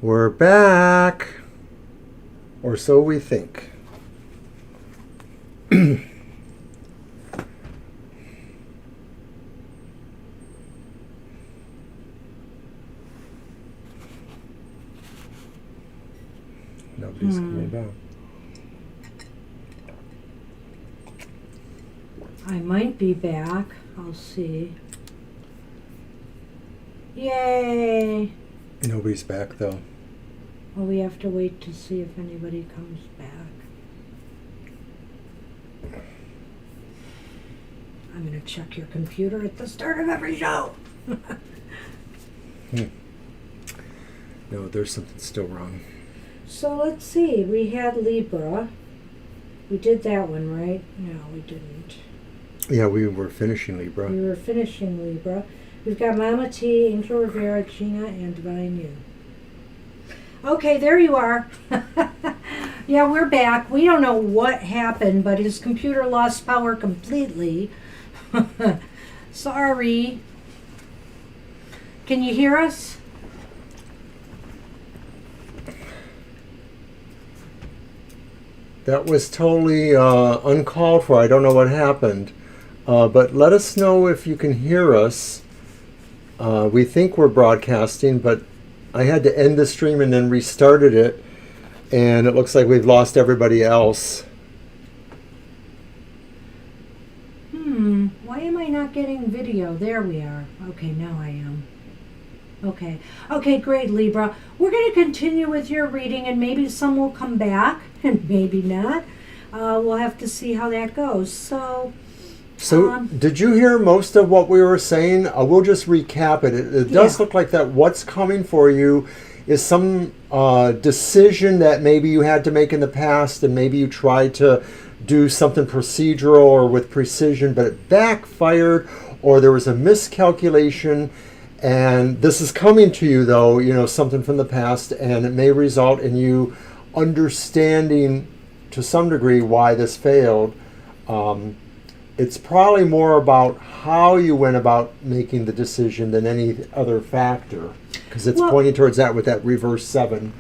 We're back. Or so we think. Nobody's coming back. I might be back. I'll see. Yay! Nobody's back though. Well, we have to wait to see if anybody comes back. I'm going to check your computer at the start of every show. No, there's something still wrong. So let's see. We had Libra. We did that one, right? No, we didn't. Yeah, we were finishing Libra. We were finishing Libra. We've got Mama T, Angel Rivera, Gina, and Divine You. Okay, there you are. Yeah, we're back. We don't know what happened, but his computer lost power completely. Sorry. Can you hear us? That was totally uncalled for. I don't know what happened. But let us know if you can hear us. We think we're broadcasting, but I had to end the stream and then restarted it. And it looks like we've lost everybody else. Why am I not getting video? There we are. Okay, now I am. Okay. Okay, great, Libra. We're going to continue with your reading, and maybe some will come back, and maybe not. We'll have to see how that goes. So, did you hear most of what we were saying? We'll just recap it. It does look like that what's coming for you is some decision that maybe you had to make in the past, and maybe you tried to do something procedural or with precision, but it backfired, or there was a miscalculation. And this is coming to you, though, you know, something from the past, and it may result in you understanding to some degree why this failed. It's probably more about how you went about making the decision than any other factor, because it's pointing towards that with that reverse 7.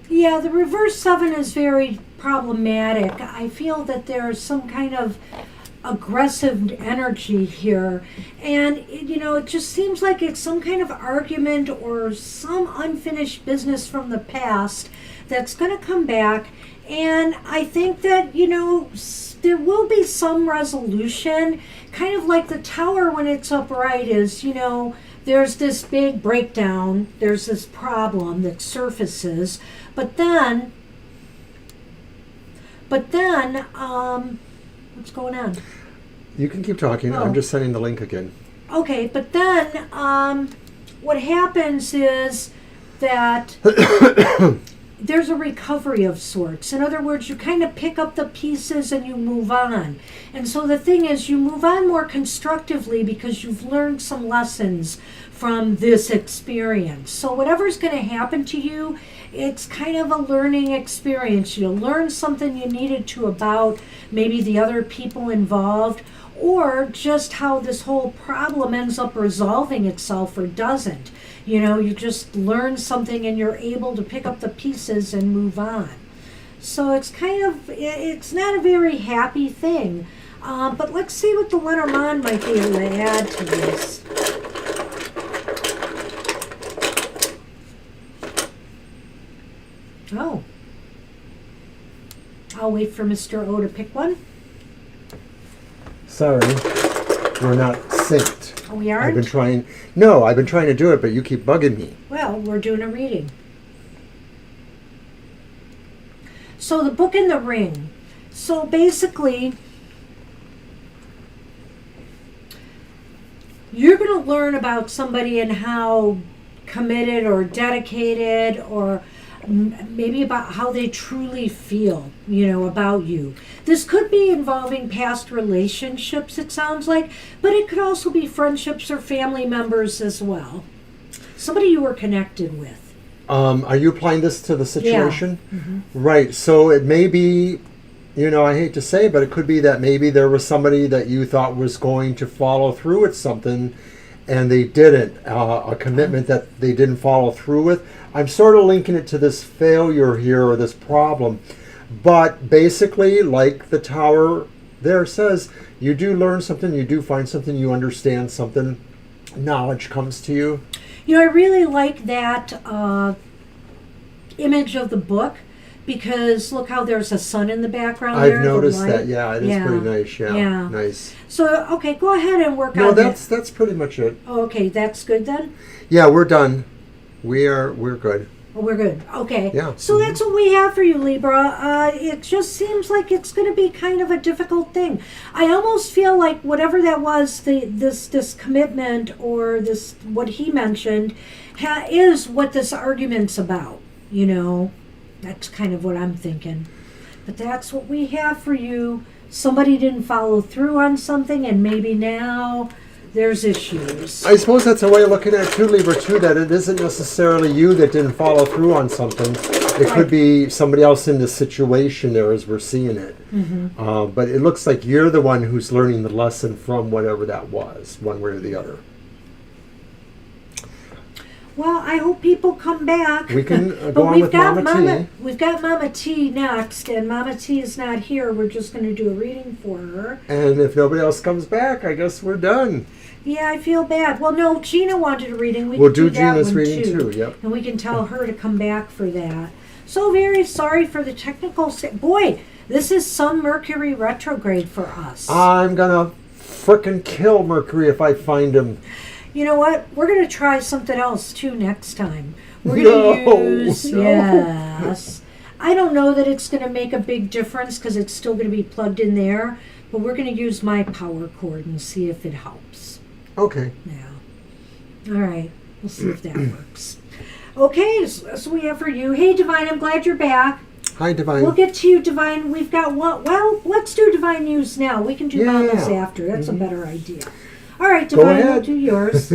Yeah, the reverse 7 is very problematic. I feel that there's some kind of aggressive energy here, and it just seems like it's some kind of argument or some unfinished business from the past that's going to come back. And I think that there will be some resolution, kind of like the tower when it's upright is, there's this big breakdown, there's this problem that surfaces, but then what's going on? You can keep talking. I'm just sending the link again. Okay, but then what happens is that there's a recovery of sorts. In other words, you kind of pick up the pieces and you move on. And so the thing is, you move on more constructively because you've learned some lessons from this experience. So whatever's going to happen to you, it's kind of a learning experience. You'll learn something you needed to about maybe the other people involved, or just how this whole problem ends up resolving itself or doesn't. You just learn something and you're able to pick up the pieces and move on. So it's not a very happy thing. But let's see what the Lenormand might be able to add to this. Oh. I'll wait for Mr. O to pick one. Sorry, we're not synced. Oh, we aren't? I've been trying to do it, but you keep bugging me. Well, we're doing a reading. So the Book and the Ring. So basically, you're going to learn about somebody and how committed or dedicated or maybe about how they truly feel, about you. This could be involving past relationships, it sounds like, but it could also be friendships or family members as well. Somebody you were connected with. Are you applying this to the situation? Yeah. Mm-hmm. Right. So it may be, I hate to say, but it could be that maybe there was somebody that you thought was going to follow through with something, and they didn't, a commitment that they didn't follow through with. I'm sort of linking it to this failure here or this problem. But basically, like the Tower there says, you do learn something, you do find something, you understand something, knowledge comes to you. You know, I really like that image of the book, because look how there's a sun in the background there. I've noticed that, yeah, it is pretty nice, yeah. Nice. So, okay, go ahead and work on No, that. that's pretty much it. Oh, okay, that's good then? Yeah, we're done. We're good. Oh, we're good. Okay. Yeah. So that's what we have for you, Libra. It just seems like it's going to be kind of a difficult thing. I almost feel like whatever that was, this commitment or this what he mentioned, is what this argument's about. You know, that's kind of what I'm thinking. But that's what we have for you. Somebody didn't follow through on something, and maybe now there's issues. I suppose that's a way of looking at it too, Libra, too, that it isn't necessarily you that didn't follow through on something. It could be somebody else in the situation there as we're seeing it. Mm-hmm. But it looks like you're the one who's learning the lesson from whatever that was, one way or the other. Well, I hope people come back. We can go on with Mama T. We've got Mama T next, and Mama T is not here. We're just going to do a reading for her. And if nobody else comes back, I guess we're done. Yeah, I feel bad. Well, no, Gina wanted a reading. We'll do Gina's reading too, yep. And we can tell her to come back for that. So very sorry for the technical... Boy, this is some Mercury retrograde for us. I'm going to frickin' kill Mercury if I find him. You know what? We're going to try something else, too, next time. We're going to use... No. Yes. I don't know that it's going to make a big difference because it's still going to be plugged in there. But we're going to use my power cord and see if it helps. Okay. Yeah. All right. We'll see if that works. Okay, so we have for you. Hey, Divine, I'm glad you're back. Hi, Divine. We'll get to you, Divine. We've got one. Well, let's do Divine News now. We can do Mama's after. That's a better idea. All right, Divine, we'll do yours.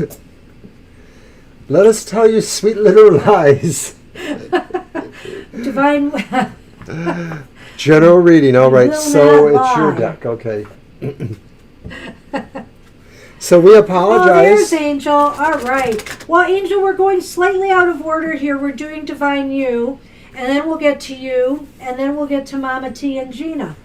Let us tell you sweet little lies. Divine. General reading. All right, so it's lie. your deck. Okay. So we apologize. Oh, there's Angel. All right. Well, Angel, we're going slightly out of order here. We're doing Divine You, and then we'll get to you, and then we'll get to Mama T and Gina.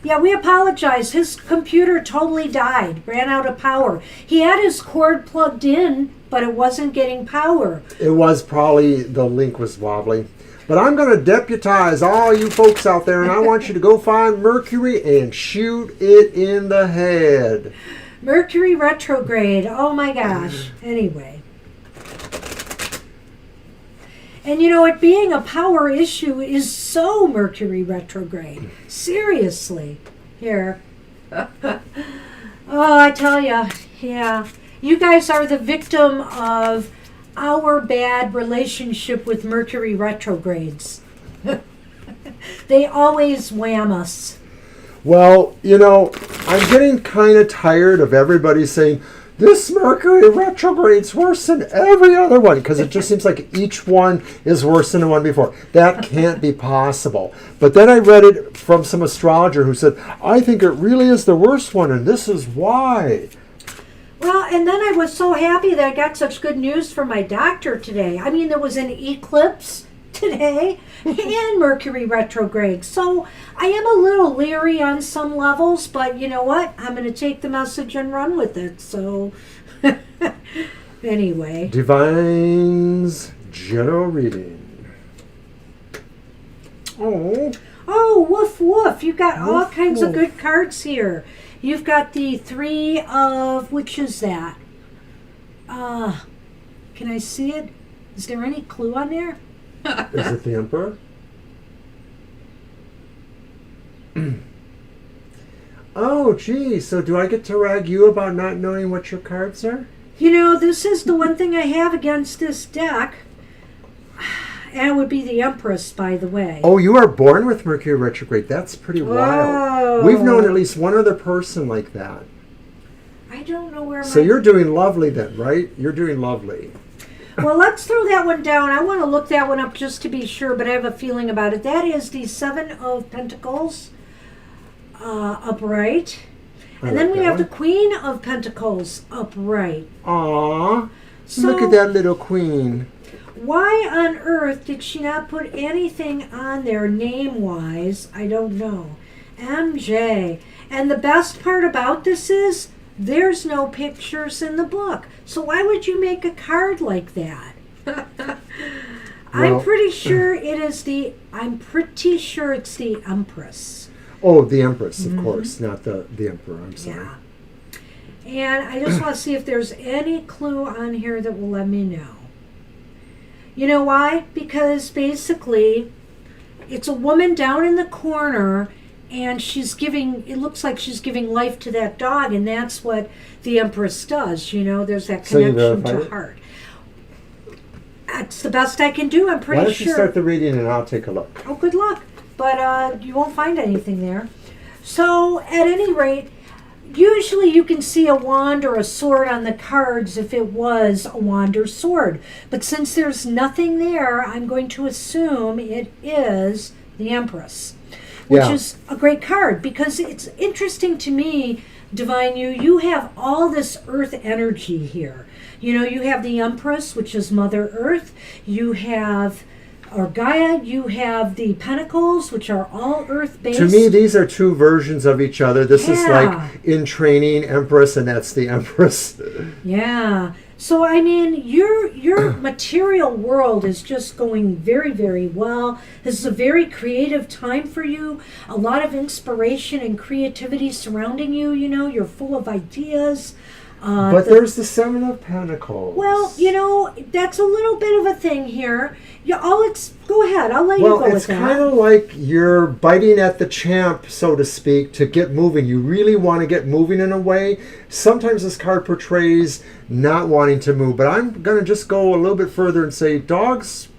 Yeah, we apologize. His computer totally died, ran out of power. He had his cord plugged in, but it wasn't getting power. It was probably, the link was wobbly. But I'm going to deputize all you folks out there, and I want you to go find Mercury and shoot it in the head. Mercury retrograde. Oh, my gosh. Anyway. And you know, it being a power issue is so Mercury retrograde. Seriously. Here. Oh, I tell you. Yeah. You guys are the victim of our bad relationship with Mercury retrogrades. They always wham us. Well, you know, I'm getting kind of tired of everybody saying, this Mercury retrograde's worse than every other one, because it just seems like each one is worse than the one before. That can't be possible. But then I read it from some astrologer who said, I think it really is the worst one, and this is why. Well, and then I was so happy that I got such good news from my doctor today. I mean, there was an eclipse today and Mercury retrograde. So I am a little leery on some levels, but you know what? I'm going to take the message and run with it. So anyway. Divine's general reading. Oh, woof, woof. You've got all kinds of woof. good cards here. You've got the 3 of, which is that? Can I see it? Is there any clue on there? Is it the Emperor? Oh, gee. So do I get to rag you about not knowing what your cards are? You know, this is the one thing I have against this deck. And it would be the Empress, by the way. Oh, you are born with Mercury retrograde. That's pretty wild. We've known at least one other person like that. I don't know where So you're doing lovely then, right? You're doing lovely. Well, let's throw that one down. I want to look that one up just to be sure, but I have a feeling about it. That is the 7 of Pentacles upright. And then we have the Queen of Pentacles upright. Aww. So, look at that little queen. Why on earth did she not put anything on there name-wise? I don't know. MJ. And the best part about this is there's no pictures in the book. So why would you make a card like that? I'm pretty sure it's the Empress. Oh, the Empress, of course, not the Emperor. I'm sorry. Yeah. And I just want to see if there's any clue on here that will let me know. You know why? Because basically, it's a woman down in the corner, and it looks like she's giving life to that dog, and that's what the Empress does. There's that connection to heart. That's the best I can do, I'm pretty sure. Why don't you start the reading, and I'll take a look. Oh, good luck. But you won't find anything there. So, at any rate, usually you can see a wand or a sword on the cards if it was a wand or sword. But since there's nothing there, I'm going to assume it is the Empress, which is a great card because it's interesting to me, Divine you have all this earth energy here. You have the Empress, which is Mother Earth. You have Gaia, you have the Pentacles, which are all earth-based. To me, these are two versions of each other. This is like in training Empress, and that's the Empress. Yeah. So, I mean, your material world is just going very, very well. This is a very creative time for you. A lot of inspiration and creativity surrounding you. You're full of ideas. But there's the Seven of Pentacles. Well, that's a little bit of a thing here. Go ahead. I'll let you go with that. Well, it's kind of like you're biting at the champ, so to speak, to get moving. You really want to get moving in a way. Sometimes this card portrays not wanting to move, but I'm going to just go a little bit further and say dogs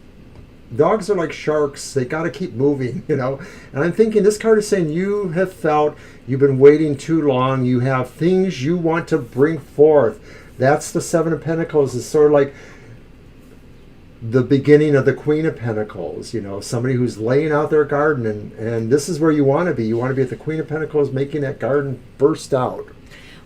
are like sharks. They got to keep moving, And I'm thinking this card is saying you have felt you've been waiting too long. You have things you want to bring forth. That's the Seven of Pentacles. Is sort of like the beginning of the Queen of Pentacles. Somebody who's laying out their garden, and this is where you want to be. You want to be at the Queen of Pentacles, making that garden burst out.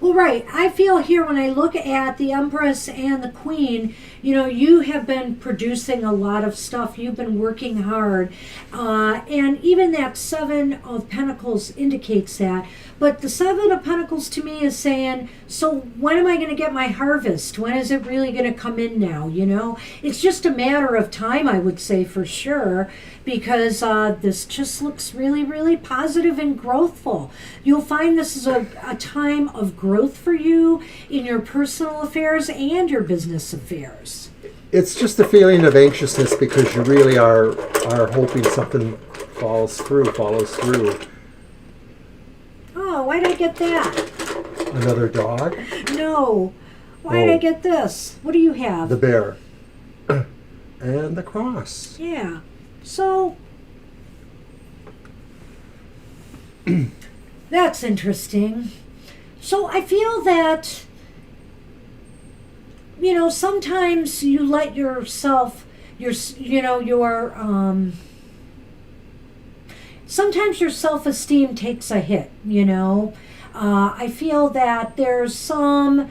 Well, right. I feel here when I look at the Empress and the Queen, you have been producing a lot of stuff. You've been working hard. And even that Seven of Pentacles indicates that. But the Seven of Pentacles to me is saying, so when am I going to get my harvest? When is it really going to come in now? It's just a matter of time, I would say, for sure. Because this just looks really, really positive and growthful. You'll find this is a time of growth for you in your personal affairs and your business affairs. It's just a feeling of anxiousness because you really are hoping something follows through. Oh, why did I get that? Another dog? No. Why did I get this? What do you have? The bear. And the cross. Yeah. So, that's interesting. So I feel that, sometimes you let yourself, sometimes your self-esteem takes a hit, I feel that there's sometimes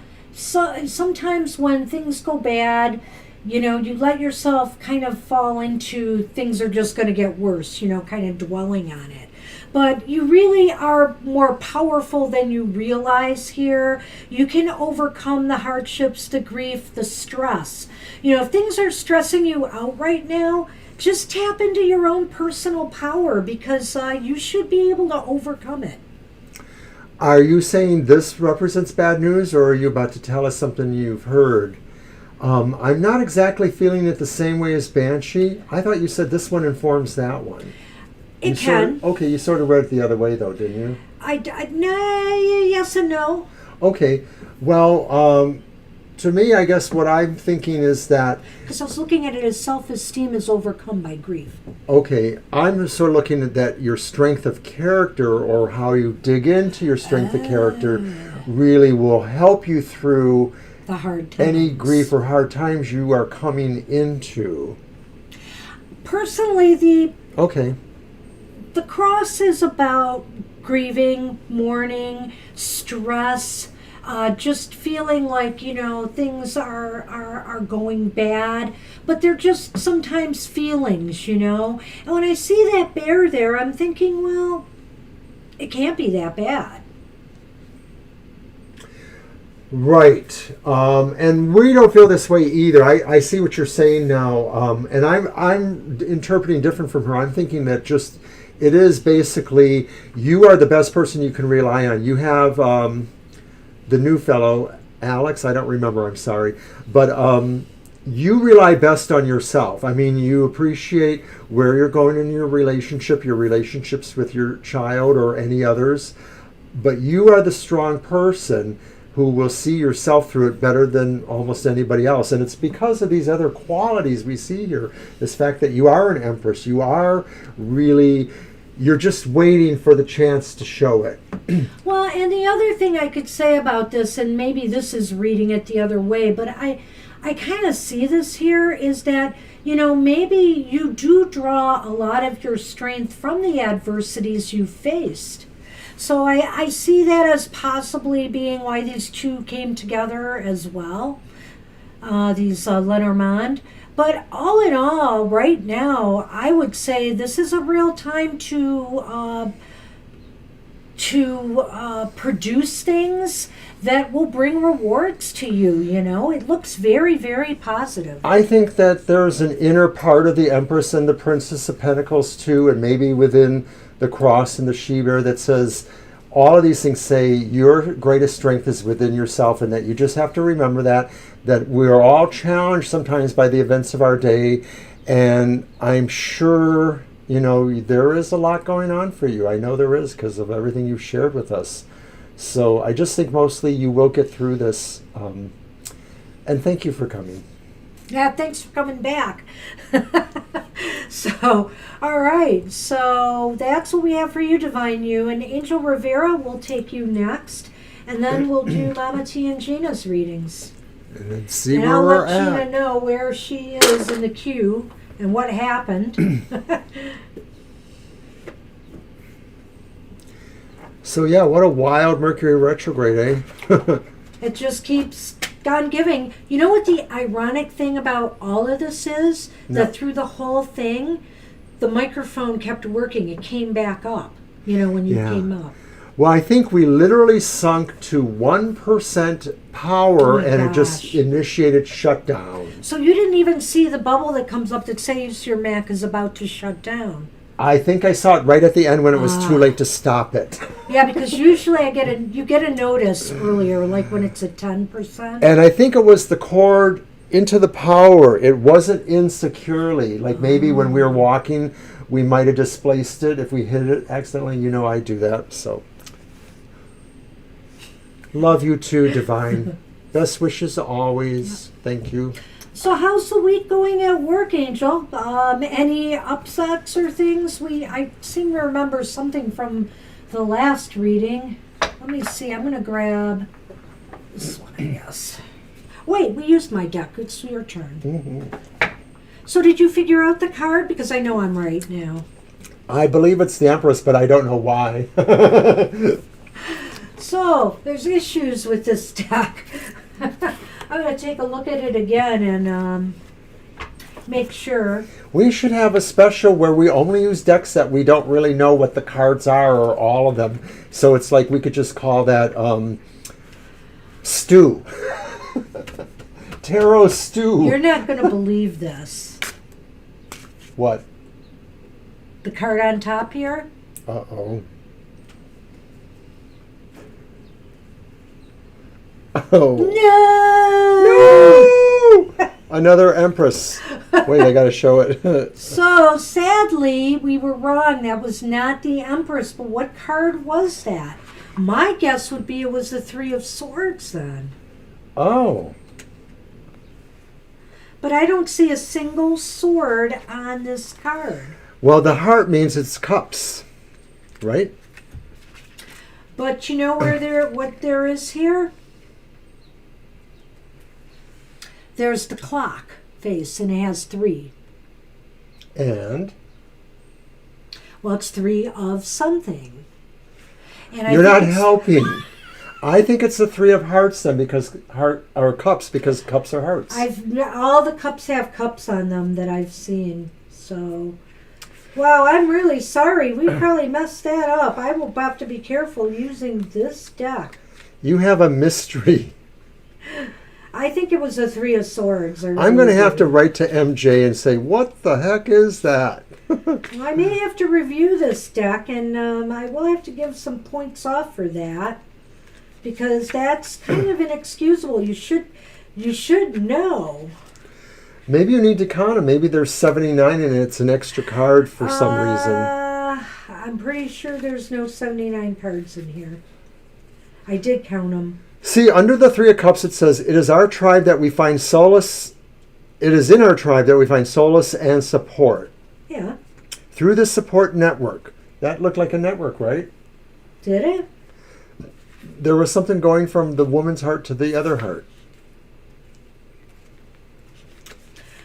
when things go bad, you let yourself kind of fall into things are just going to get worse, kind of dwelling on it. But you really are more powerful than you realize here. You can overcome the hardships, the grief, the stress. If things are stressing you out right now, just tap into your own personal power because you should be able to overcome it. Are you saying this represents bad news, or are you about to tell us something you've heard? I'm not exactly feeling it the same way as Banshee. I thought you said this one informs that one. It can. You sort of read it the other way, though, didn't you? Yes and no. Okay. Well, to me, I guess what I'm thinking is that... Because I was looking at it as self-esteem is overcome by grief. Okay. I'm sort of looking at that your strength of character, or how you dig into your strength of character, really will help you through... the hard times. Any grief or hard times you are coming into. Personally, the Okay. cross is about grieving, mourning, stress, just feeling like, things are going bad, but they're just sometimes feelings, And when I see that bear there, I'm thinking, well, it can't be that bad. Right. And we don't feel this way either. I see what you're saying now. And I'm interpreting different from her. I'm thinking that just, it is basically, you are the best person you can rely on. You have the new fellow, Alex, I don't remember, I'm sorry. But you rely best on yourself. I mean, you appreciate where you're going in your relationship, your relationships with your child or any others. But you are the strong person who will see yourself through it better than almost anybody else. And it's because of these other qualities we see here. This fact that you are an empress. You are really, you're just waiting for the chance to show it. Well, and the other thing I could say about this, and maybe this is reading it the other way, but I kind of see this here, is that, maybe you do draw a lot of your strength from the adversities you faced. So I see that as possibly being why these two came together as well, these Lenormand. But all in all, right now, I would say this is a real time to produce things that will bring rewards to you, It looks very, very positive. I think that there's an inner part of the Empress and the Princess of Pentacles too, and maybe within the cross and the she-bear that says, all of these things say your greatest strength is within yourself, and that you just have to remember that we're all challenged sometimes by the events of our day. And I'm sure, there is a lot going on for you. I know there is, because of everything you've shared with us. So I just think mostly you will get through this. And thank you for coming. Yeah, thanks for coming back. So, all right. So that's what we have for you, Divine You. And Angel Rivera will take you next. And then we'll do Mama T and Gina's readings. And then see and where I'll we're let at. Gina know where she is in the queue and what happened. So yeah, what a wild Mercury retrograde, eh? It just keeps on giving. You know what the ironic thing about all of this is? No. That through the whole thing, the microphone kept working. It came back up, when you came up. Well, I think we literally sunk to 1% power, Oh my and it gosh. just initiated shutdown. So you didn't even see the bubble that comes up that says your Mac is about to shut down. I think I saw it right at the end when it was too late to stop it. Yeah, because usually you get a notice earlier, like when it's at 10%. And I think it was the cord into the power. It wasn't in securely. Like maybe when we were walking, we might have displaced it if we hit it accidentally. I do that. So love you too, Divine. Best wishes always. Thank you. So how's the week going at work, Angel? Any upsets or things? I seem to remember something from the last reading. Let me see. I'm going to grab this one, I guess. Wait, we used my deck. It's your turn. Mm-hmm. So did you figure out the card? Because I know I'm right now. I believe it's the Empress, but I don't know why. So there's issues with this deck. I'm going to take a look at it again and make sure. We should have a special where we only use decks that we don't really know what the cards are, or all of them. So it's like we could just call that stew. Tarot stew. You're not going to believe this. What? The card on top here? Uh-oh. Oh. No! Another Empress. Wait, I gotta show it. So, sadly, we were wrong. That was not the Empress. But what card was that? My guess would be it was the Three of Swords then. Oh. But I don't see a single sword on this card. Well, the heart means it's cups, right? But you know what there is here? There's the clock face, and it has 3. And? Well, it's 3 of something. And You're not helping. I think it's the Three of Hearts then, because cups, because cups are hearts. All the cups have cups on them that I've seen. So, wow, I'm really sorry. We probably messed that up. I will have to be careful using this deck. You have a mystery. I think it was a Three of Swords. I'm going to have to write to MJ and say, what the heck is that? Well, I may have to review this deck, and I will have to give some points off for that, because that's kind of inexcusable. You should know. Maybe you need to count them. Maybe there's 79 and it's an extra card for some reason. I'm pretty sure there's no 79 cards in here. I did count them. See, under the Three of Cups it says, it is our tribe that we find solace. It is in our tribe that we find solace and support. Yeah. Through the support network. That looked like a network, right? Did it? There was something going from the woman's heart to the other heart.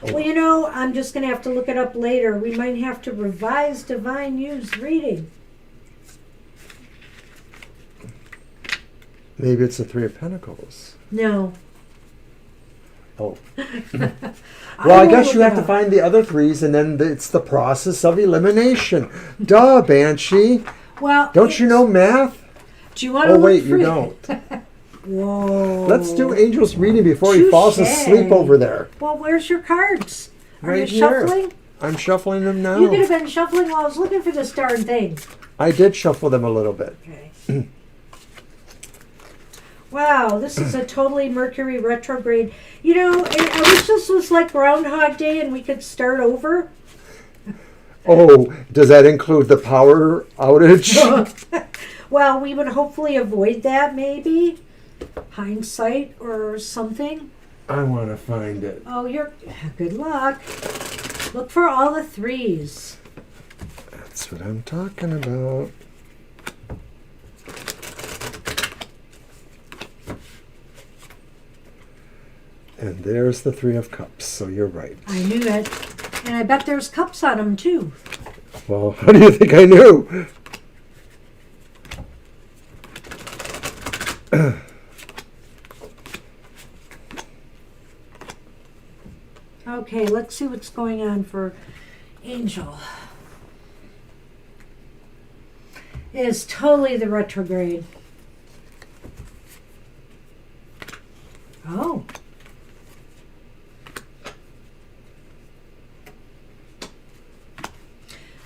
Well, I'm just going to have to look it up later. We might have to revise Divine Use reading. Maybe it's the Three of Pentacles. No. Oh. Well, I guess you have to find the other threes, and then it's the process of elimination. Duh, Banshee. Well, don't you know math? Do you want to look wait, you don't. Whoa. Let's do Angel's reading before he falls asleep over there. Well, where's your cards? Are you here. shuffling? I'm shuffling them now. You could have been shuffling while I was looking for this darn thing. I did shuffle them a little bit. Okay. Wow, this is a totally Mercury retrograde. I wish this was like Groundhog Day and we could start over. Oh, does that include the power outage? Well, we would hopefully avoid that, maybe. Hindsight or something. I want to find it. Oh, good luck. Look for all the threes. That's what I'm talking about. And there's the Three of Cups, so you're right. I knew it. And I bet there's cups on them, too. Well, how do you think I knew? Okay, let's see what's going on for Angel. It is totally the retrograde. Oh.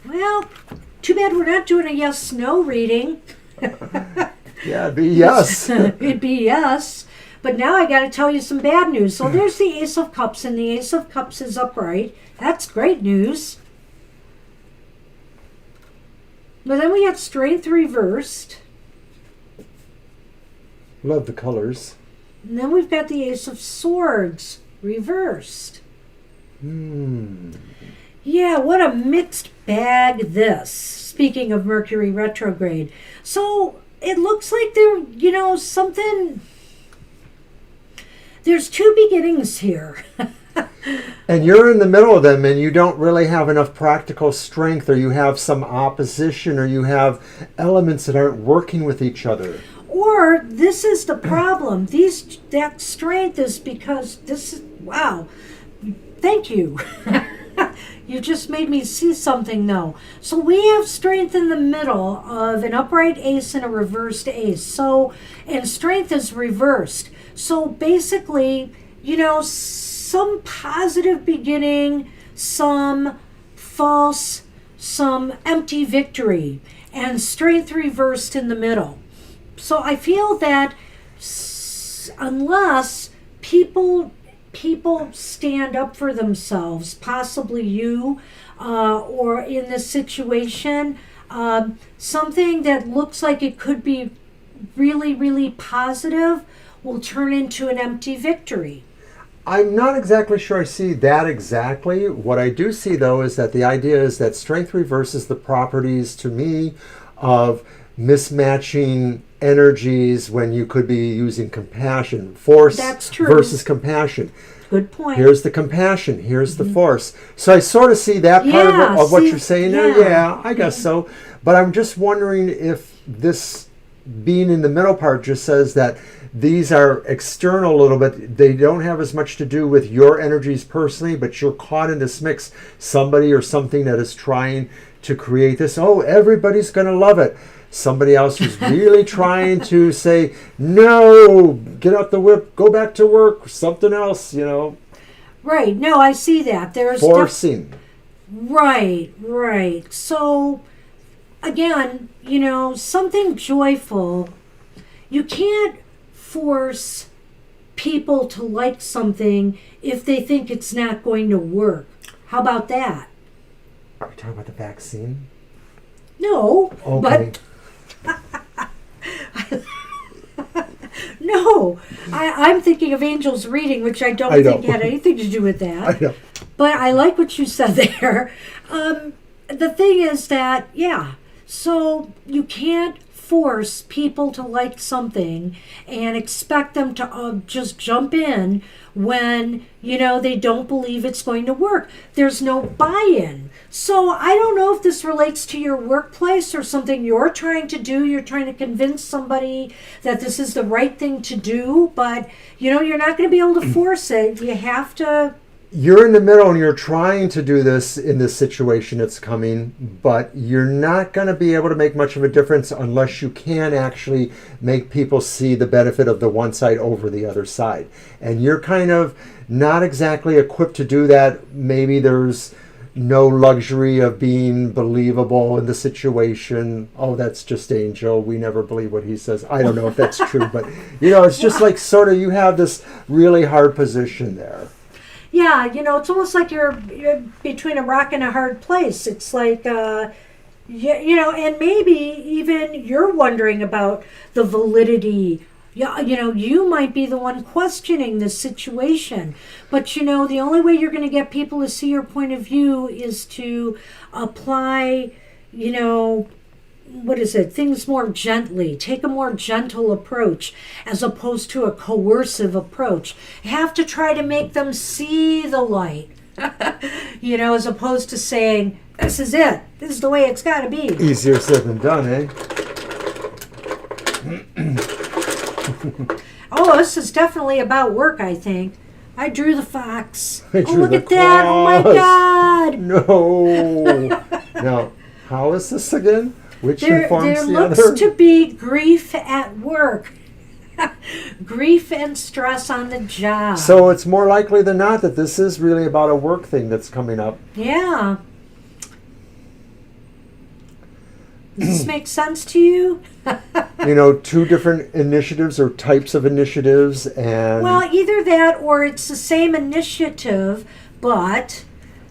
Well, too bad we're not doing a yes-no reading. Yeah, it'd be yes. It'd be yes. But now I got to tell you some bad news. So there's the Ace of Cups, and the Ace of Cups is upright. That's great news. But then we have Strength reversed. Love the colors. And then we've got the Ace of Swords reversed. Yeah, what a mixed bag this. Speaking of Mercury retrograde. So it looks like something... There's two beginnings here. And you're in the middle of them, and you don't really have enough practical strength, or you have some opposition, or you have elements that aren't working with each other. Or this is the problem. That strength is because this is... Wow. Thank you. You just made me see something, though. So we have strength in the middle of an upright ace and a reversed ace. And strength is reversed. So basically, some positive beginning, some false, some empty victory, and strength reversed in the middle. So I feel that unless people stand up for themselves, possibly you, or in this situation, something that looks like it could be really, really positive will turn into an empty victory. I'm not exactly sure I see that exactly. What I do see, though, is that the idea is that strength reverses the properties, to me, of mismatching energies when you could be using compassion. Force versus compassion. Good point. Here's the compassion. Here's the force. So I sort of see that part of what you're saying there. Yeah, I guess so. But I'm just wondering if this being in the middle part just says that these are external a little bit. They don't have as much to do with your energies personally, but you're caught in this mix. Somebody or something that is trying to create this, oh, everybody's going to love it. Somebody else who's really trying to say, no, get out the whip, go back to work, something else, you know. Right. No, I see that. There's forcing. Right. So, again, you know, something joyful. You can't force people to like something if they think it's not going to work. How about that? Are we talking about the vaccine? No, okay. but no, I'm thinking of Angel's reading, which I don't think had anything to do with that. I know. But I like what you said there. The thing is that, yeah, so you can't force people to like something and expect them to just jump in when, you know, they don't believe it's going to work. There's no buy-in. So I don't know if this relates to your workplace or something you're trying to do. You're trying to convince somebody that this is the right thing to do, but, you know, you're not going to be able to force it. You have to... You're in the middle and you're trying to do this in this situation that's coming, but you're not going to be able to make much of a difference unless you can actually make people see the benefit of the one side over the other side. And you're kind of not exactly equipped to do that. Maybe there's no luxury of being believable in the situation. Oh, that's just Angel. We never believe what he says. I don't know if that's true, but, you know, it's just like sort of you have this really hard position there. Yeah, you know, it's almost like you're between a rock and a hard place. It's like, you know, and maybe even you're wondering about the validity. Yeah, you know, you might be the one questioning this situation. But, you know, the only way you're going to get people to see your point of view is to apply, you know, things more gently. Take a more gentle approach as opposed to a coercive approach. You have to try to make them see the light, you know, as opposed to saying, this is it. This is the way it's got to be. Easier said than done, eh? Oh, this is definitely about work, I think. I drew the fox. I Oh, drew look the at that. Oh, my claws. God. No. Now, how is this again? Which informs there the looks other? to be grief at work. Grief and stress on the job. So it's more likely than not that this is really about a work thing that's coming up. Yeah. Does this make sense to you? You know, two different initiatives or types of initiatives, and Well, either that or it's the same initiative, but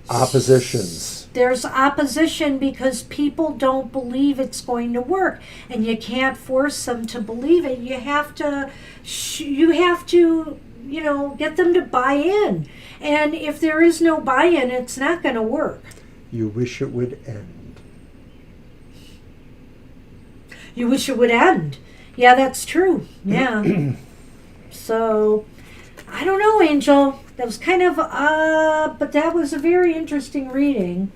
oppositions. there's opposition because people don't believe it's going to work, and you can't force them to believe it. You have to, you know, get them to buy in. And if there is no buy-in, it's not going to work. You wish it would end. You wish it would end. Yeah, that's true. Yeah. So, I don't know, Angel. That was kind of, but that was a very interesting reading.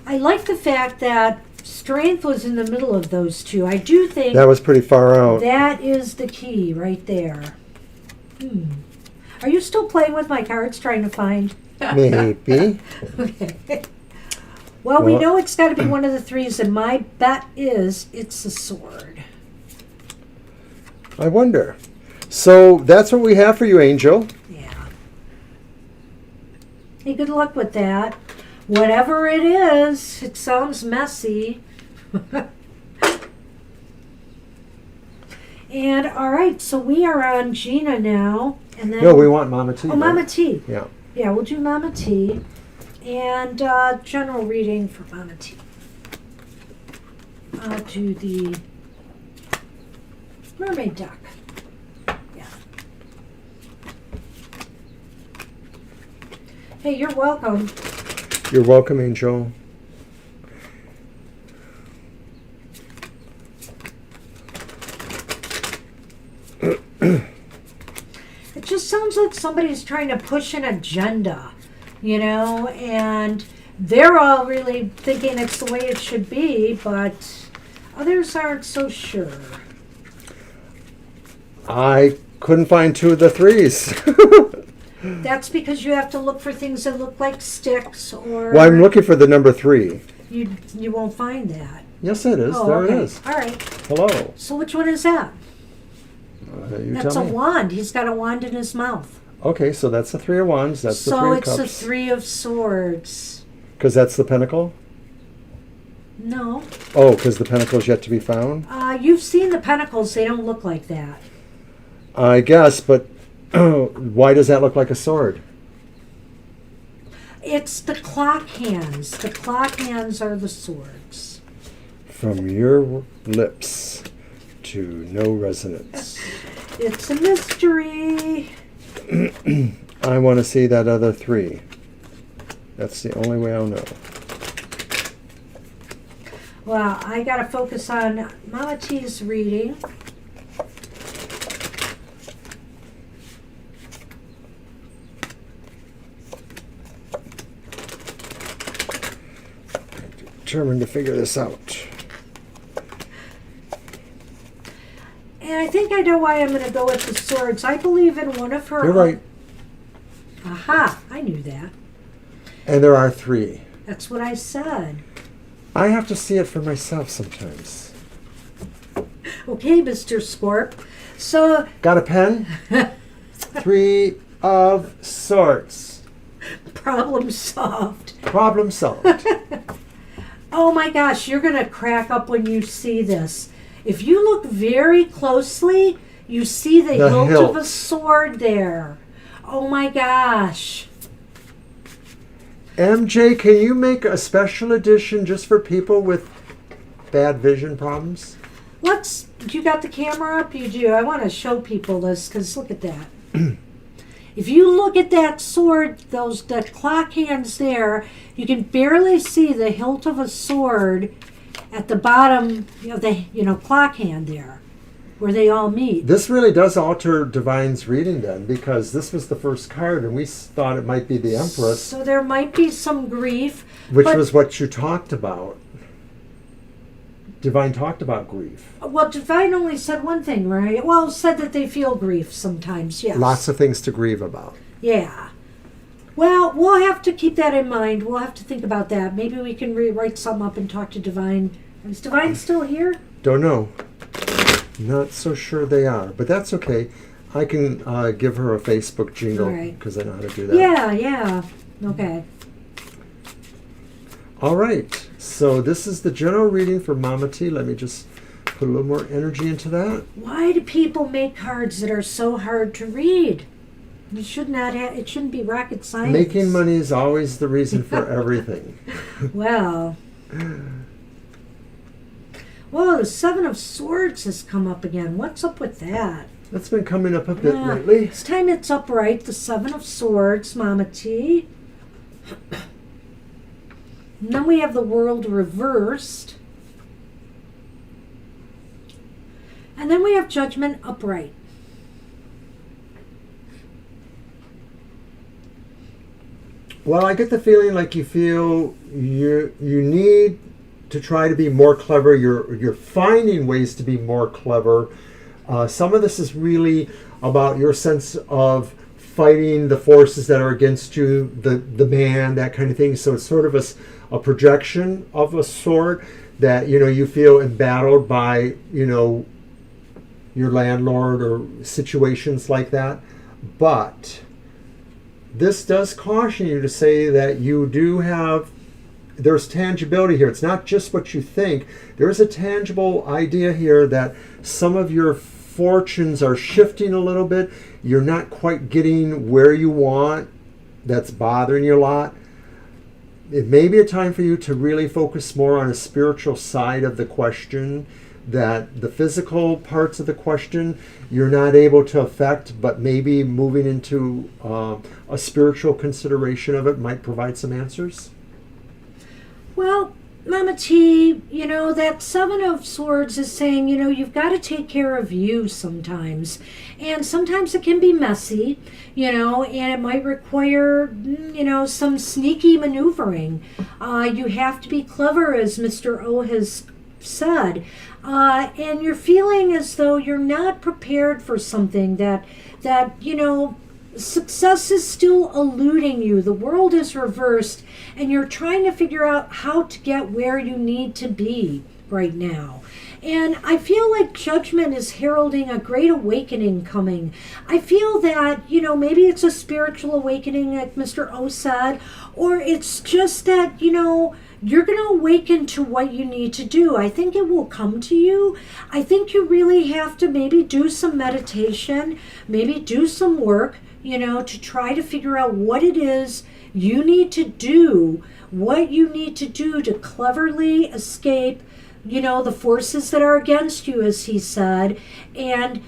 I like the fact that strength was in the middle of those two. I do think That was pretty far out. that is the key right there. Are you still playing with my cards, trying to find? Maybe. Okay. Well, we know it's got to be one of the threes, and my bet is it's a sword. I wonder. So that's what we have for you, Angel. Yeah. Hey, good luck with that. Whatever it is, it sounds messy. And all right, so we are on Gina now, and then No, we want Mama T. oh, Mama T. Yeah. Yeah, we'll do Mama T, and general reading for Mama T. I'll do the mermaid duck. Yeah. Hey, you're welcome. You're welcome, Angel. It just sounds like somebody's trying to push an agenda, you know, and they're all really thinking it's the way it should be, but Others aren't so sure. I couldn't find two of the threes. That's because you have to look for things that look like sticks, or Well, I'm looking for the number 3. you won't find that. Yes, it is. Oh, There okay. it is. All right. Hello. So which one is that? You That's tell a me. wand. He's got a wand in his mouth. Okay, so that's the 3 of Wands. That's the 3 So of it's the Cups. 3 of Swords. Because that's the Pentacle? No. Oh, because the Pentacle is yet to be found? You've seen the pentacles. They don't look like that. I guess, but why does that look like a sword? It's the clock hands. The clock hands are the swords. From your lips to no resonance. It's a mystery. I want to see that other 3. That's the only way I'll know. Well, I got to focus on Mama T's reading. Determined to figure this out. And I think I know why I'm going to go with the swords. I believe in one of her. You're right. Aha, I knew that. And there are 3. That's what I said. I have to see it for myself sometimes. Okay, Mr. Scorp. So, Got a pen? 3 of Swords. problem solved. Problem solved. Oh my gosh, you're going to crack up when you see this. If you look very closely, you see the hilt of a sword there. Oh my gosh. MJ, can you make a special edition just for people with bad vision problems? You got the camera up? You do. I want to show people this because look at that. If you look at that sword, the clock hands there, you can barely see the hilt of a sword at the bottom of the clock hand there, where they all meet. This really does alter Divine's reading then, because this was the first card and we thought it might be the Empress, So there might be some grief. which but- was what you talked about. Divine talked about grief. Well, Divine only said one thing, right? Well, said that they feel grief sometimes, yes. Lots of things to grieve about. Yeah. Well, we'll have to keep that in mind. We'll have to think about that. Maybe we can write something up and talk to Divine. Is Divine still here? Don't know. Not so sure they are, but that's okay. I can give her a Facebook jingle All right. because I know how to do that. Yeah. Okay. All right. So this is the general reading for Mama T. Let me just put a little more energy into that. Why do people make cards that are so hard to read? It shouldn't be rocket science. Making money is always the reason for everything. Well. Whoa, the 7 of Swords has come up again. What's up with that? That's been coming up a bit Yeah, lately. This time it's upright. The 7 of Swords, Mama T. And then we have the World reversed. And then we have Judgment upright. Well, I get the feeling like you feel you need to try to be more clever. You're finding ways to be more clever. Some of this is really about your sense of fighting the forces that are against you, the man, that kind of thing. So it's sort of a projection of a sort that you feel embattled by your landlord or situations like that. But this does caution you to say that you do have, there's tangibility here. It's not just what you think. There's a tangible idea here that some of your fortunes are shifting a little bit. You're not quite getting where you want. That's bothering you a lot. It may be a time for you to really focus more on a spiritual side of the question, that the physical parts of the question you're not able to affect, but maybe moving into a spiritual consideration of it might provide some answers. Well, Mama T, that 7 of Swords is saying, you've got to take care of you sometimes. And sometimes it can be messy, and it might require, some sneaky maneuvering. You have to be clever, as Mr. O has said. And you're feeling as though you're not prepared for something, that success is still eluding you. The world is reversed, and you're trying to figure out how to get where you need to be right now. And I feel like Judgment is heralding a great awakening coming. I feel that, maybe it's a spiritual awakening, like Mr. O said, or it's just that, you're going to awaken to what you need to do. I think it will come to you. I think you really have to maybe do some meditation, maybe do some work, to try to figure out what it is you need to do, what you need to do to cleverly escape the forces that are against you, as he said, and,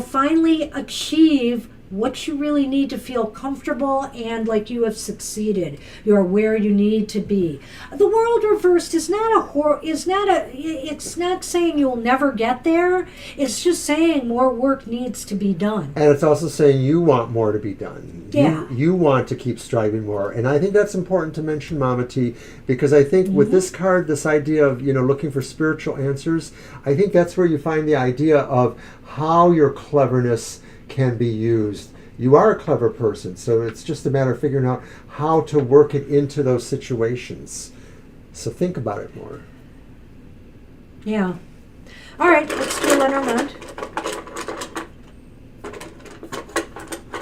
finally achieve what you really need to feel comfortable and like you have succeeded. You're where you need to be. The world reversed is it's not saying you'll never get there. It's just saying more work needs to be done. And it's also saying you want more to be done. Yeah. You want to keep striving more. And I think that's important to mention, Mama T, because I think with this card, this idea of, looking for spiritual answers, I think that's where you find the idea of how your cleverness can be used. You are a clever person, so it's just a matter of figuring out how to work it into those situations. So think about it more. Yeah. All right, let's do Lenormand.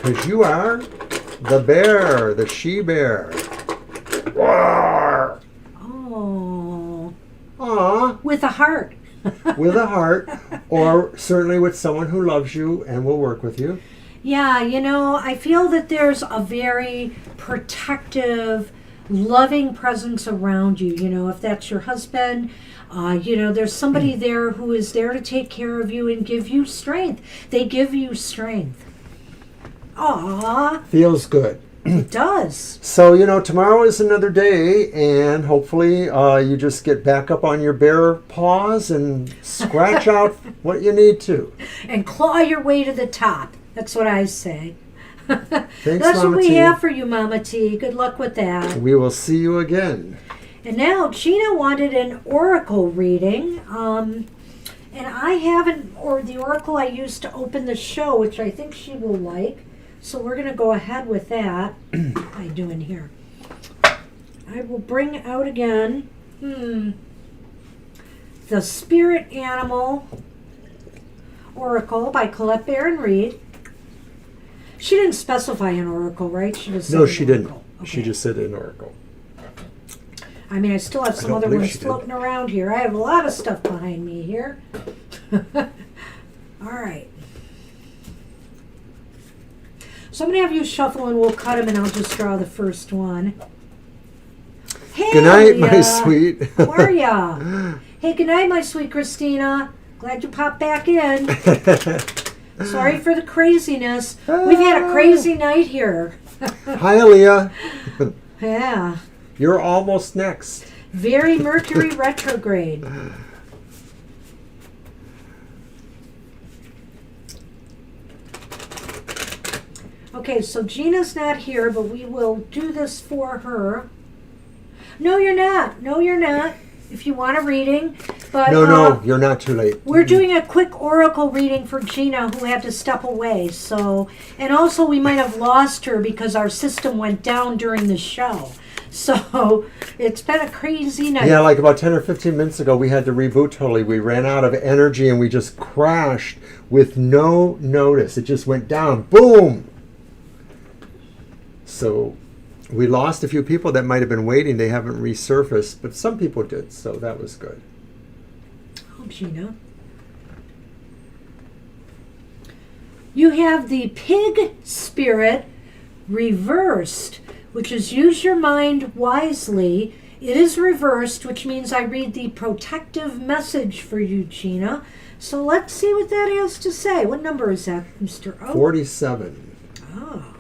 Because you are the bear, the she-bear. Roar! Oh. Aw. With a heart. With a heart, or certainly with someone who loves you and will work with you. Yeah, I feel that there's a very protective, loving presence around you. If that's your husband, there's somebody there who is there to take care of you and give you strength. They give you strength. Aww. Feels good. It does. So, tomorrow is another day, and hopefully you just get back up on your bare paws and scratch out what you need to. And claw your way to the top. That's what I say. Thanks, That's Mama what we T. have for you, Mama T. Good luck with that. We will see you again. And now Gina wanted an oracle reading. And I haven't, or the oracle I used to open the show, which I think she will like. So we're going to go ahead with that. What am I doing here? I will bring out again the Spirit Animal Oracle by Colette Baron Reed. She didn't specify an oracle, right? She just said No, she didn't. oracle. Okay. She just said an oracle. I mean, I still have some other ones floating around here. I have a lot of stuff behind me here. All right. So I'm going to have you shuffle and we'll cut them and I'll just draw the first one. Hey, good night, my sweet. How are ya? Hey, good night, my sweet Christina. Glad you popped back in. Sorry for the craziness. We've had a crazy night here. Hi, Aaliyah. Yeah. You're almost next. Very Mercury retrograde. Okay, so Gina's not here, but we will do this for her. No, you're not. No, you're not. If you want a reading. But No, you're not too late. We're doing a quick oracle reading for Gina, who had to step away. So, and also we might have lost her because our system went down during the show. So it's been a crazy night. Yeah, like about 10 or 15 minutes ago, we had to reboot totally. We ran out of energy and we just crashed with no notice. It just went down. Boom! So we lost a few people that might have been waiting. They haven't resurfaced, but some people did, so that was good. Oh, Gina. You have the pig spirit reversed, which is use your mind wisely. It is reversed, which means I read the protective message for you, Gina. So let's see what that has to say. What number is that, Mr. O? 47. Oh.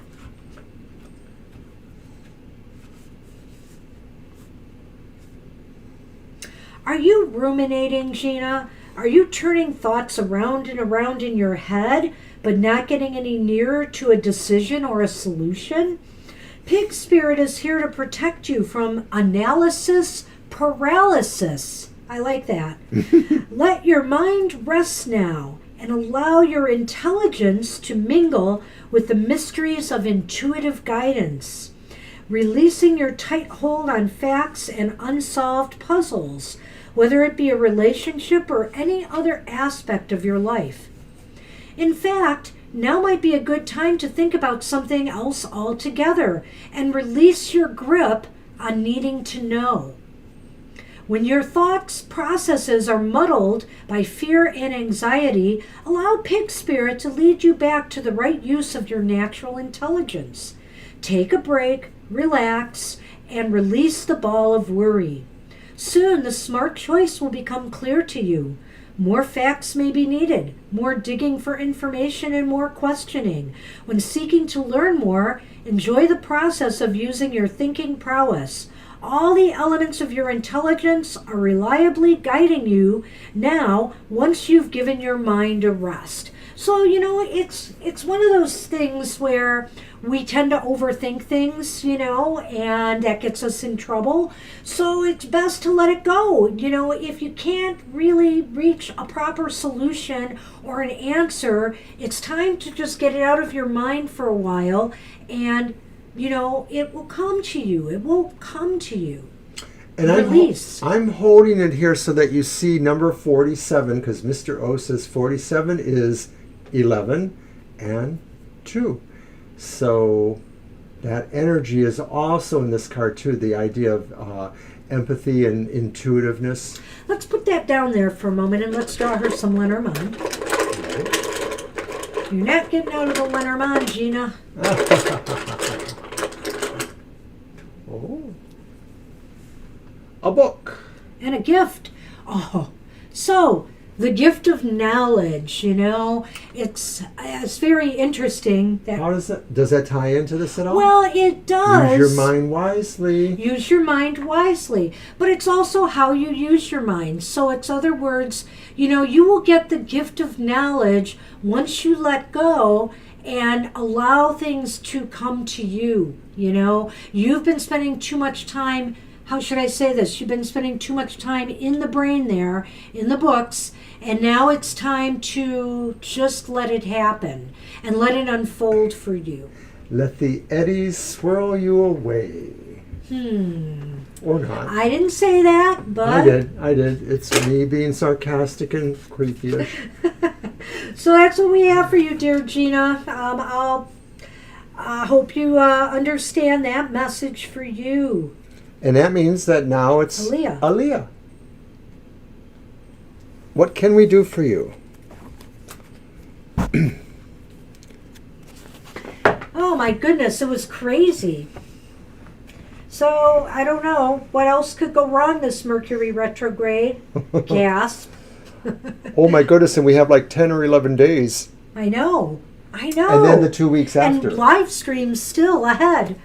Are you ruminating, Gina? Are you turning thoughts around and around in your head, but not getting any nearer to a decision or a solution? Pig Spirit is here to protect you from analysis paralysis. I like that. Let your mind rest now and allow your intelligence to mingle with the mysteries of intuitive guidance, releasing your tight hold on facts and unsolved puzzles, whether it be a relationship or any other aspect of your life. In fact, now might be a good time to think about something else altogether and release your grip on needing to know. When your thoughts processes are muddled by fear and anxiety, allow Pig Spirit to lead you back to the right use of your natural intelligence. Take a break, relax, and release the ball of worry. Soon the smart choice will become clear to you. More facts may be needed, more digging for information, and more questioning. When seeking to learn more, enjoy the process of using your thinking prowess. All the elements of your intelligence are reliably guiding you now once you've given your mind a rest. So, it's one of those things where we tend to overthink things, and that gets us in trouble. So it's best to let it go. If you can't really reach a proper solution or an answer, it's time to just get it out of your mind for a while, and it will come to you. It will come to you. And release. I'm holding it here so that you see number 47, because Mr. O says 47 is 11 and 2. So that energy is also in this card too, the idea of empathy and intuitiveness. Let's put that down there for a moment and let's draw her some Lenormand. You're not getting out of the Lenormand, Gina. Oh. A book. And a gift. Oh, so the gift of knowledge, it's very interesting. How does that tie into this at all? Well, it does. Use your mind wisely. Use your mind wisely. But it's also how you use your mind. So it's other words, you will get the gift of knowledge once you let go and allow things to come to you. You've been spending too much time, how should I say this? You've been spending too much time in the brain there, in the books, and now it's time to just let it happen and let it unfold for you. Let the eddies swirl you away. Or not. I didn't say that, but... I did. It's me being sarcastic and creepy-ish. So that's what we have for you, dear Gina. I hope you understand that message for you. And that means that now it's Aaliyah. What can we do for you? Oh my goodness, it was crazy. So, I don't know. What else could go wrong this Mercury retrograde? Gasp. Oh my goodness, and we have like 10 or 11 days. I know. And then the 2 weeks after. And live streams still ahead.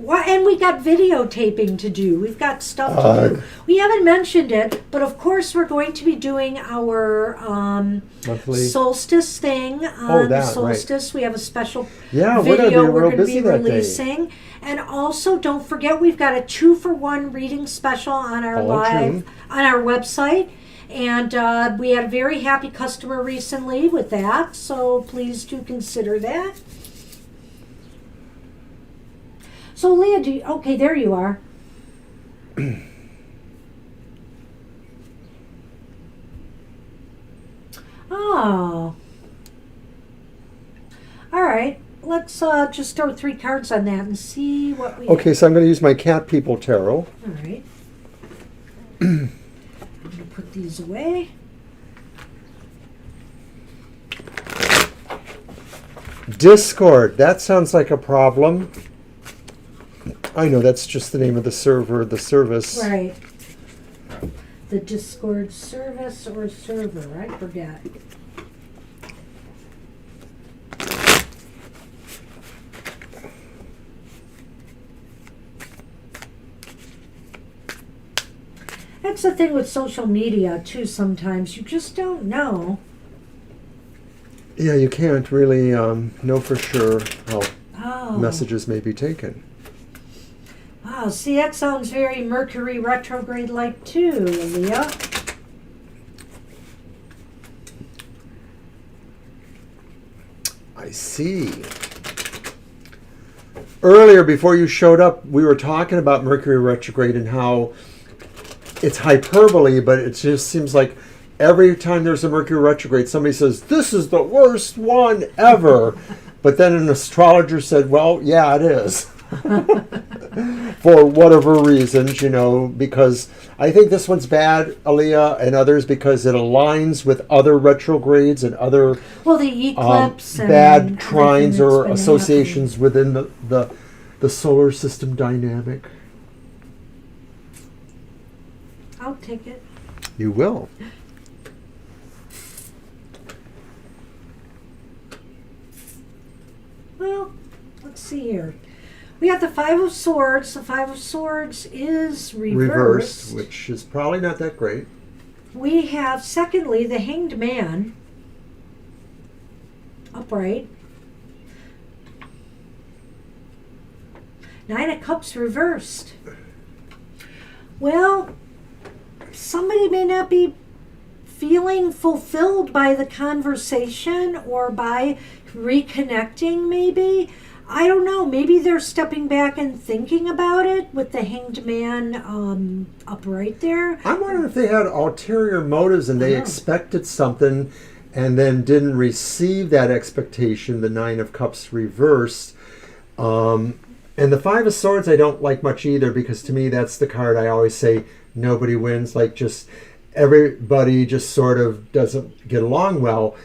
And we got videotaping to do. We've got stuff to do. We haven't mentioned it, but of course we're going to be doing our monthly solstice thing on solstice. Right. We have a special video we're going to be releasing. And also, don't forget, we've got a 2-for-1 reading special on our on our website. And we had a very happy customer recently with that, so please do consider that. So, Leah, okay, there you are. Oh. All right. Let's just throw 3 cards on that and see what we Okay, so I'm going to use my Cat People Tarot. All right. I'm going to put these away. Discord. That sounds like a problem. I know, that's just the name of the server, the service. Right. The Discord service or server, I forget. That's the thing with social media, too, sometimes. You just don't know. Yeah, you can't really know for sure how messages may be taken. Wow, See, that sounds very Mercury retrograde-like too, Leah. I see. Earlier, before you showed up, we were talking about Mercury retrograde and how it's hyperbole, but it just seems like every time there's a Mercury retrograde, somebody says, this is the worst one ever. But then an astrologer said, well, yeah, it is. For whatever reasons, because I think this one's bad, Aaliyah, and others because it aligns with other retrogrades and other the eclipse bad trines or associations within the solar system dynamic. I'll take it. You will. Well, let's see here. We have the Five of Swords. The Five of Swords is reversed. Which is probably not that great. We have, secondly, the Hanged Man. Upright. Nine of Cups reversed. Well, somebody may not be feeling fulfilled by the conversation or by reconnecting, maybe. I don't know. Maybe they're stepping back and thinking about it with the Hanged Man upright there. I'm wondering if they had ulterior motives and they expected something and then didn't receive that expectation, the Nine of Cups reversed. And the Five of Swords I don't like much either, because to me that's the card I always say nobody wins, like just everybody just sort of doesn't get along well.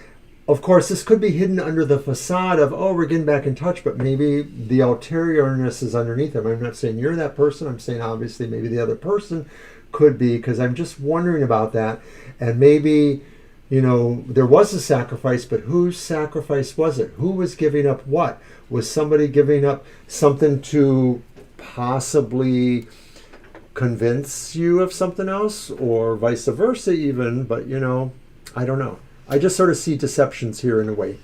Of course, this could be hidden under the facade of, oh, we're getting back in touch, but maybe the ulteriourness is underneath them. I'm not saying you're that person. I'm saying obviously maybe the other person could be, because I'm just wondering about that. And maybe, there was a sacrifice, but whose sacrifice was it? Who was giving up what? Was somebody giving up something to possibly convince you of something else, or vice versa even? But, I don't know. I just sort of see deceptions here in a way.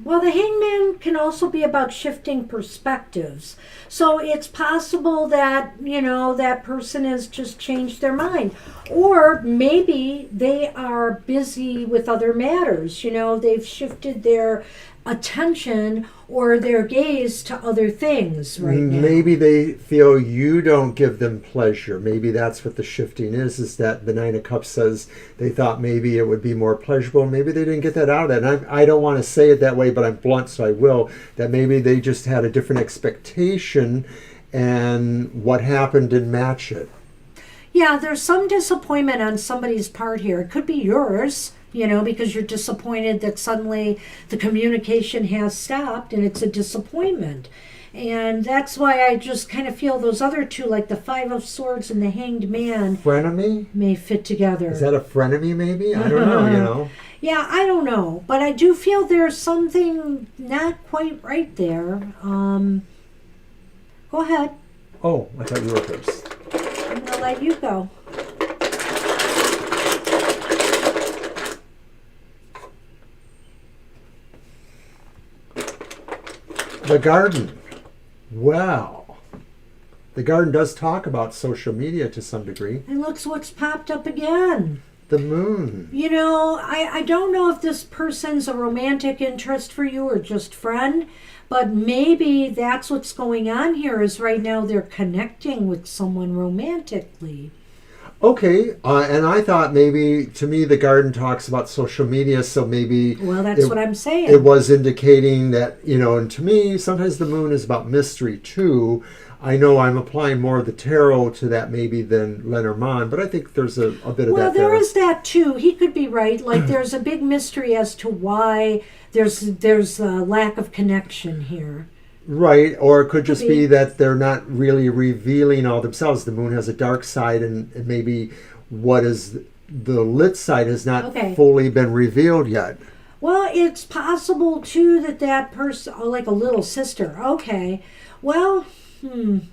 Well, the Hangman can also be about shifting perspectives. So it's possible that, that person has just changed their mind. Or maybe they are busy with other matters. They've shifted their attention or their gaze to other things right now. Maybe they feel you don't give them pleasure. Maybe that's what the shifting is that the Nine of Cups says they thought maybe it would be more pleasurable. Maybe they didn't get that out of that. And I don't want to say it that way, but I'm blunt, so I will. That maybe they just had a different expectation and what happened didn't match it. Yeah, there's some disappointment on somebody's part here. It could be yours, because you're disappointed that suddenly the communication has stopped, and it's a disappointment. And that's why I just kind of feel those other two, like the Five of Swords and the Hanged Man, frenemy may fit together. Is that a frenemy maybe? I don't know, Yeah, I don't know. But I do feel there's something not quite right there. Go ahead. Oh, I thought you were first. I'm going to let you go. The Garden. Well, the Garden does talk about social media to some degree. And look what's popped up again. The Moon. I don't know if this person's a romantic interest for you or just friend, but maybe that's what's going on here is right now they're connecting with someone romantically. Okay, and I thought maybe, to me, the Garden talks about social media, so maybe... Well, that's what I'm saying. It was indicating that, and to me, sometimes the Moon is about mystery, too. I know I'm applying more of the tarot to that maybe than Lenormand, but I think there's a bit of that there. Well, there is that, too. He could be right. Like, there's a big mystery as to why there's a lack of connection here. Right, or it could just be that they're not really revealing all themselves. The Moon has a dark side, and maybe what is the lit side has not fully been revealed yet. Well, it's possible, too, that person, like a little sister. Okay, well, then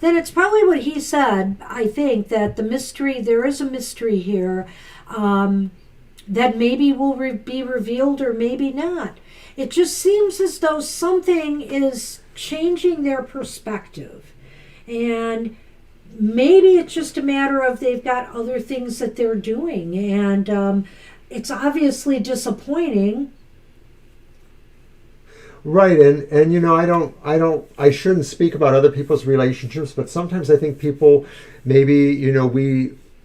it's probably what he said, I think, that the mystery, there is a mystery here that maybe will be revealed or maybe not. It just seems as though something is changing their perspective. And maybe it's just a matter of they've got other things that they're doing, and it's obviously disappointing. Right, and I shouldn't speak about other people's relationships, but sometimes I think people, maybe,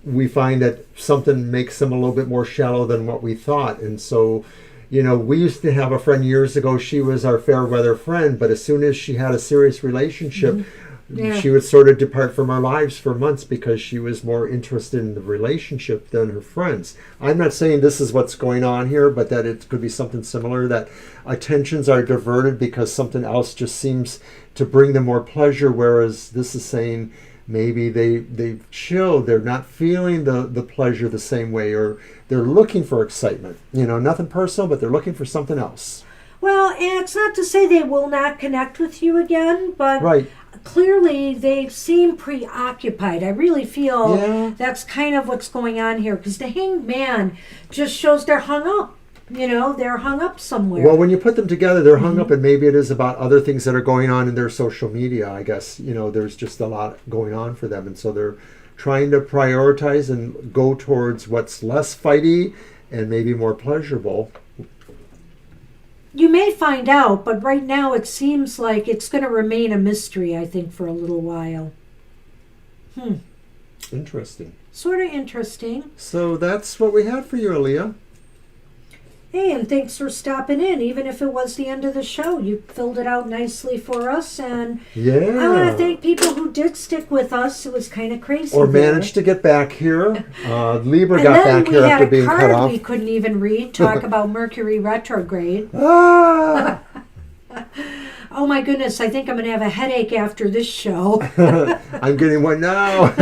we find that something makes them a little bit more shallow than what we thought. And so, we used to have a friend years ago. She was our fair weather friend, but as soon as she had a serious relationship, Yeah. she would sort of depart from our lives for months because she was more interested in the relationship than her friends. I'm not saying this is what's going on here, but that it could be something similar, that attentions are diverted because something else just seems to bring them more pleasure, whereas this is saying maybe they've chilled, they're not feeling the pleasure the same way, or they're looking for excitement. Nothing personal, but they're looking for something else. Well, and it's not to say they will not connect with you again, but Right. clearly they seem preoccupied. I really feel Yeah. that's kind of what's going on here, because the Hanged Man just shows they're hung up. They're hung up somewhere. Well, when you put them together, they're hung up, and maybe it is about other things that are going on in their social media. I guess, there's just a lot going on for them. And so they're trying to prioritize and go towards what's less fighty and maybe more pleasurable. You may find out, but right now it seems like it's going to remain a mystery, I think, for a little while. Interesting. Sort of interesting. So that's what we had for you, Aaliyah. Hey, and thanks for stopping in. Even if it was the end of the show, you filled it out nicely for us. And Yeah. I want to thank people who did stick with us. It was kind of crazy. Or there. managed to get back here. Libra And got then back we here had after a being cut card off. we couldn't even read. Talk about Mercury retrograde. Ah! Oh my goodness, I think I'm going to have a headache after this show. I'm getting one now.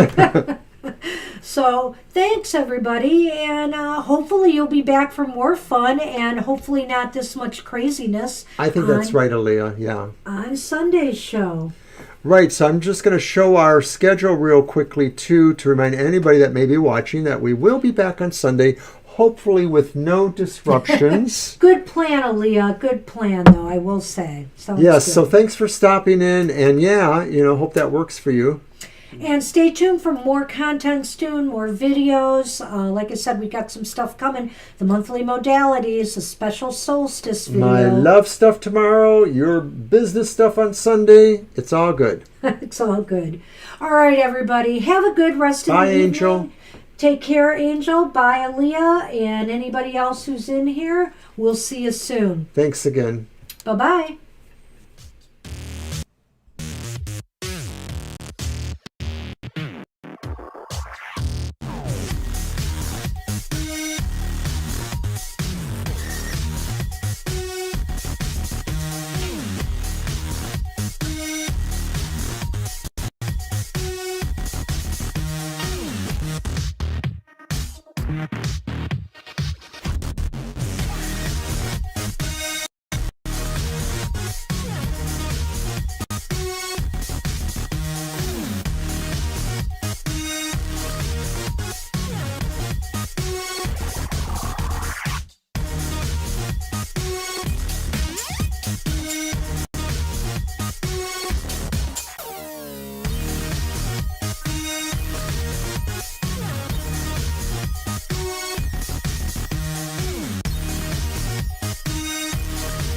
So thanks everybody, and hopefully you'll be back for more fun, and hopefully not this much craziness. I think that's right, Aaliyah. Yeah. On Sunday's show. Right, so I'm just going to show our schedule real quickly, too, to remind anybody that may be watching that we will be back on Sunday, hopefully with no disruptions. Good plan, Aaliyah. Good plan, though, I will say. Sounds Yes, good. so thanks for stopping in, and hope that works for you. And stay tuned for more content soon, more videos. Like I said, we got some stuff coming. The monthly modalities, a special solstice video. My love stuff tomorrow, your business stuff on Sunday. It's all good. It's all good. All right, everybody. Have a good rest of Bye, the evening. Angel. Take care, Angel. Bye, Aaliyah. And anybody else who's in here, we'll see you soon. Thanks again. Bye-bye.